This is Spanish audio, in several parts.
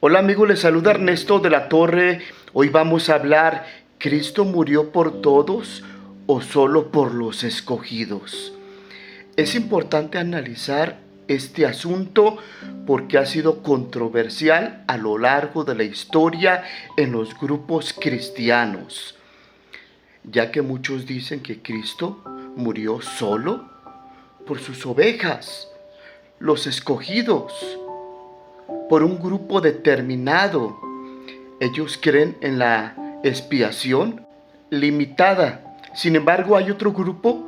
Hola amigos, les saluda Ernesto de la Torre. Hoy vamos a hablar, ¿Cristo murió por todos o solo por los escogidos? Es importante analizar este asunto porque ha sido controversial a lo largo de la historia en los grupos cristianos, ya que muchos dicen que Cristo murió solo por sus ovejas, los escogidos, por un grupo determinado. Ellos creen en la expiación limitada. Sin embargo, hay otro grupo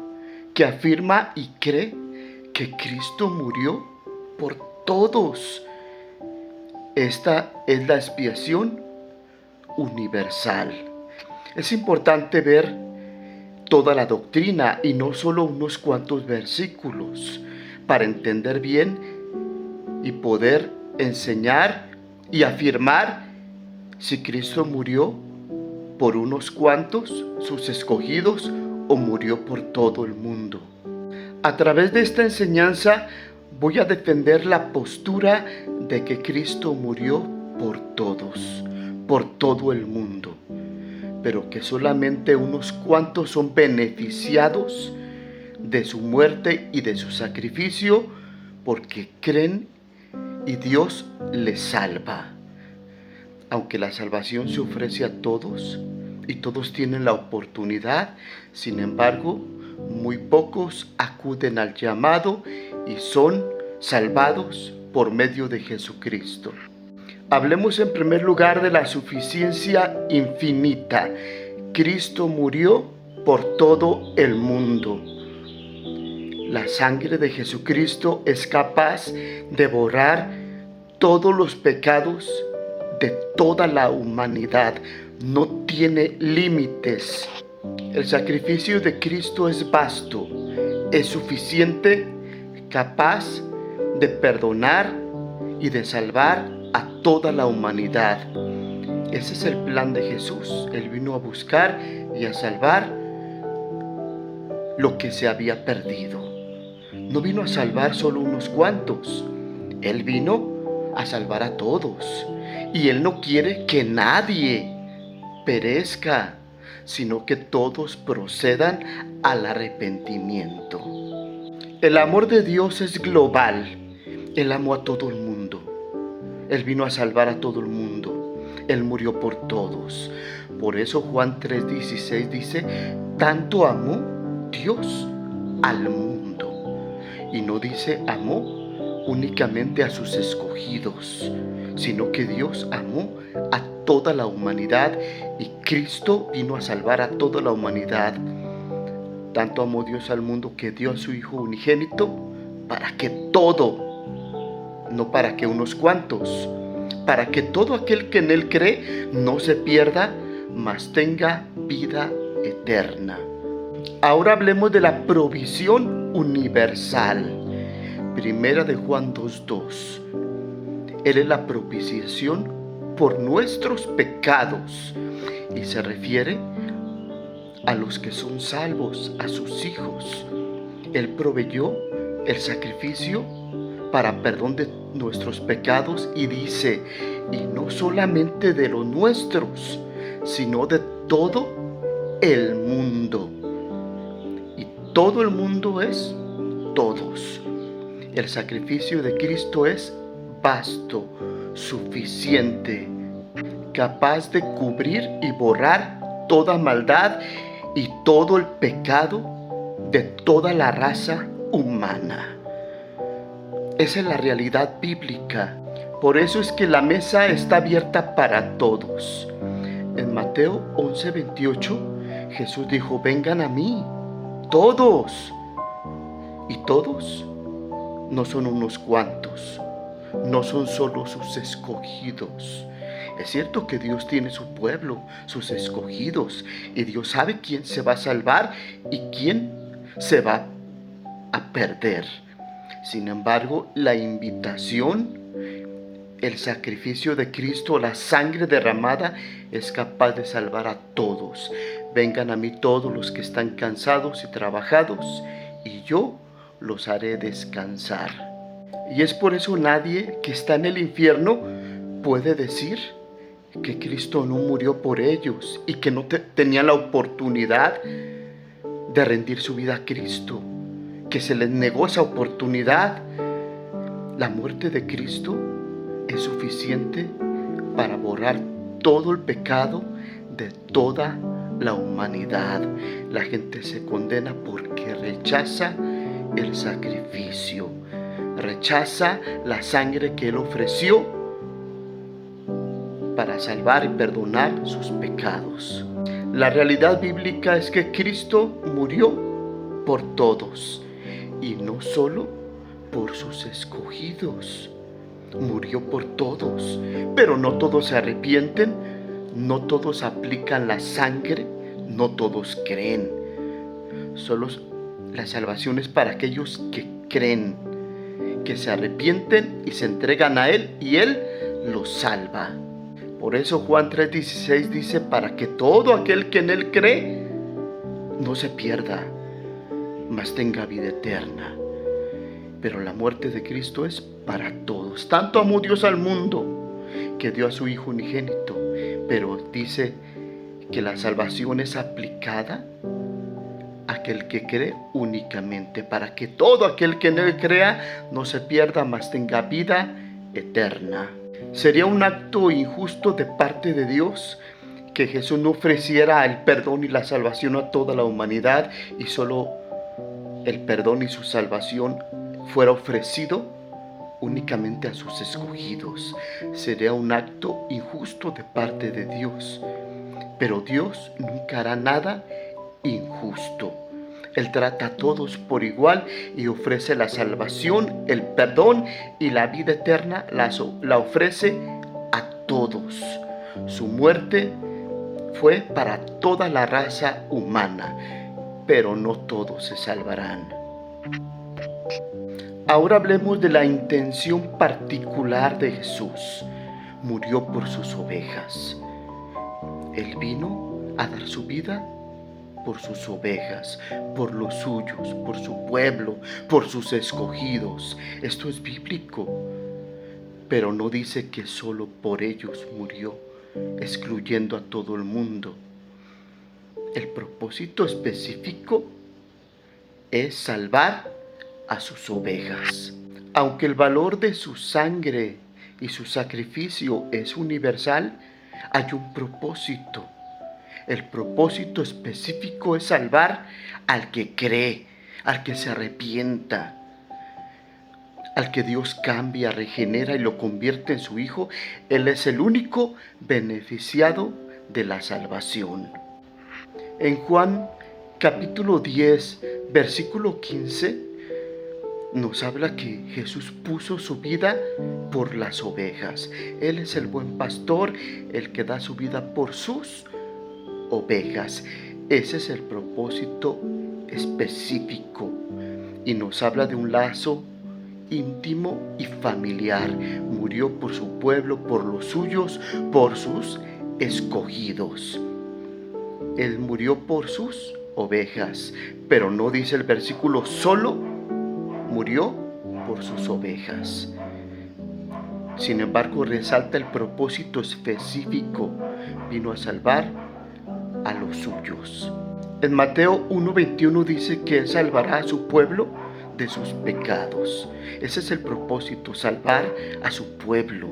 que afirma y cree que Cristo murió por todos. Esta es la expiación universal. Es importante ver toda la doctrina y no solo unos cuantos versículos para entender bien y poder enseñar y afirmar si Cristo murió por unos cuantos, sus escogidos, o murió por todo el mundo. A través de esta enseñanza voy a defender la postura de que Cristo murió por todos, por todo el mundo, pero que solamente unos cuantos son beneficiados de su muerte y de su sacrificio porque creen y Dios les salva. Aunque la salvación se ofrece a todos y todos tienen la oportunidad, sin embargo, muy pocos acuden al llamado y son salvados por medio de Jesucristo. Hablemos en primer lugar de la suficiencia infinita. Cristo murió por todo el mundo. La sangre de Jesucristo es capaz de borrar todos los pecados de toda la humanidad. No tiene límites. El sacrificio de Cristo es vasto, es suficiente, capaz de perdonar y de salvar a toda la humanidad. Ese es el plan de Jesús. Él vino a buscar y a salvar lo que se había perdido. No vino a salvar solo unos cuantos. Él vino a salvar a todos. Y Él no quiere que nadie perezca, sino que todos procedan al arrepentimiento. El amor de Dios es global. Él amó a todo el mundo. Él vino a salvar a todo el mundo. Él murió por todos. Por eso Juan 3:16 dice, tanto amó Dios al mundo. Y no dice amó únicamente a sus escogidos, sino que Dios amó a toda la humanidad y Cristo vino a salvar a toda la humanidad. Tanto amó Dios al mundo que dio a su Hijo unigénito para que todo, no para que unos cuantos, para que todo aquel que en Él cree no se pierda, mas tenga vida eterna. Ahora hablemos de la provisión universal. Primera de Juan 2:2. Él es la propiciación por nuestros pecados y se refiere a los que son salvos, a sus hijos. Él proveyó el sacrificio para perdón de nuestros pecados y dice, y no solamente de los nuestros, sino de todo el mundo. Y todo el mundo es todos. El sacrificio de Cristo es vasto, suficiente, capaz de cubrir y borrar toda maldad y todo el pecado de toda la raza humana. Esa es la realidad bíblica. Por eso es que la mesa está abierta para todos. En Mateo 11:28, Jesús dijo, vengan a mí, todos. Y todos no son unos cuantos, no son solo sus escogidos. Es cierto que Dios tiene su pueblo, sus escogidos, y Dios sabe quién se va a salvar y quién se va a perder. Sin embargo, la invitación, el sacrificio de Cristo, la sangre derramada, es capaz de salvar a todos. Vengan a mí todos los que están cansados y trabajados, y yo los haré descansar. Y es por eso nadie que está en el infierno puede decir que Cristo no murió por ellos y que no tenía la oportunidad de rendir su vida a Cristo, que se les negó esa oportunidad. La muerte de Cristo es suficiente para borrar todo el pecado de toda la humanidad. La gente se condena porque rechaza el sacrificio, rechaza la sangre que Él ofreció para salvar y perdonar sus pecados. La realidad bíblica es que Cristo murió por todos y no solo por sus escogidos. Murió por todos, pero no todos se arrepienten, no todos aplican la sangre, no todos creen. Solo la salvación es para aquellos que creen, que se arrepienten y se entregan a Él y Él los salva. Por eso Juan 3:16 dice, para que todo aquel que en Él cree no se pierda, mas tenga vida eterna. Pero la muerte de Cristo es para todos. Tanto amó Dios al mundo que dio a su Hijo unigénito. Pero dice que la salvación es aplicada a aquel que cree únicamente, para que todo aquel que en Él crea no se pierda, mas tenga vida eterna. Sería un acto injusto de parte de Dios que Jesús no ofreciera el perdón y la salvación a toda la humanidad y solo el perdón y su salvación fuera ofrecido únicamente a sus escogidos. Sería un acto injusto de parte de Dios. Pero Dios nunca hará nada injusto. Él trata a todos por igual y ofrece la salvación, el perdón y la vida eterna. La ofrece a todos. Su muerte fue para toda la raza humana, pero no todos se salvarán. Ahora hablemos de la intención particular de Jesús. Murió por sus ovejas. Él vino a dar su vida por sus ovejas, por los suyos, por su pueblo, por sus escogidos. Esto es bíblico, pero no dice que solo por ellos murió, excluyendo a todo el mundo. El propósito específico es salvar a sus ovejas. Aunque el valor de su sangre y su sacrificio es universal, hay un propósito. El propósito específico es salvar al que cree, al que se arrepienta, al que Dios cambia, regenera y lo convierte en su Hijo. Él es el único beneficiado de la salvación. En Juan capítulo 10, versículo 15, nos habla que Jesús puso su vida por las ovejas. Él es el buen pastor, el que da su vida por sus ovejas. Ese es el propósito específico y nos habla de un lazo íntimo y familiar. Murió por su pueblo, por los suyos, por sus escogidos. Él murió por sus ovejas, pero no dice el versículo solo murió por sus ovejas. Sin embargo, resalta el propósito específico. Vino a salvar a los suyos. En Mateo 1:21 dice que Él salvará a su pueblo de sus pecados. Ese es el propósito, salvar a su pueblo.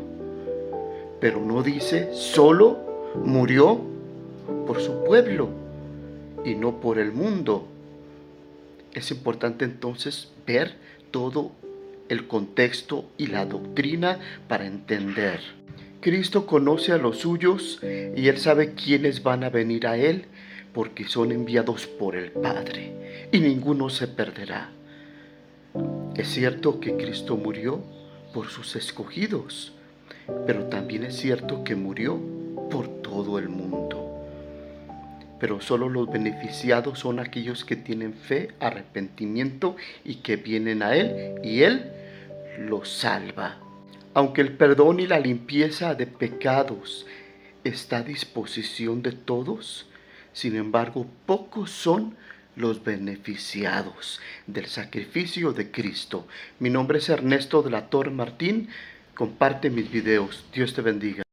Pero no dice solo murió por su pueblo y no por el mundo. Es importante entonces ver todo el contexto y la doctrina para entender. Cristo conoce a los suyos y Él sabe quiénes van a venir a Él porque son enviados por el Padre y ninguno se perderá. Es cierto que Cristo murió por sus escogidos, pero también es cierto que murió por todo el mundo. Pero solo los beneficiados son aquellos que tienen fe, arrepentimiento y que vienen a Él y Él los salva. Aunque el perdón y la limpieza de pecados está a disposición de todos, sin embargo, pocos son los beneficiados del sacrificio de Cristo. Mi nombre es Ernesto de la Torre Martín. comparte mis videos. Dios te bendiga.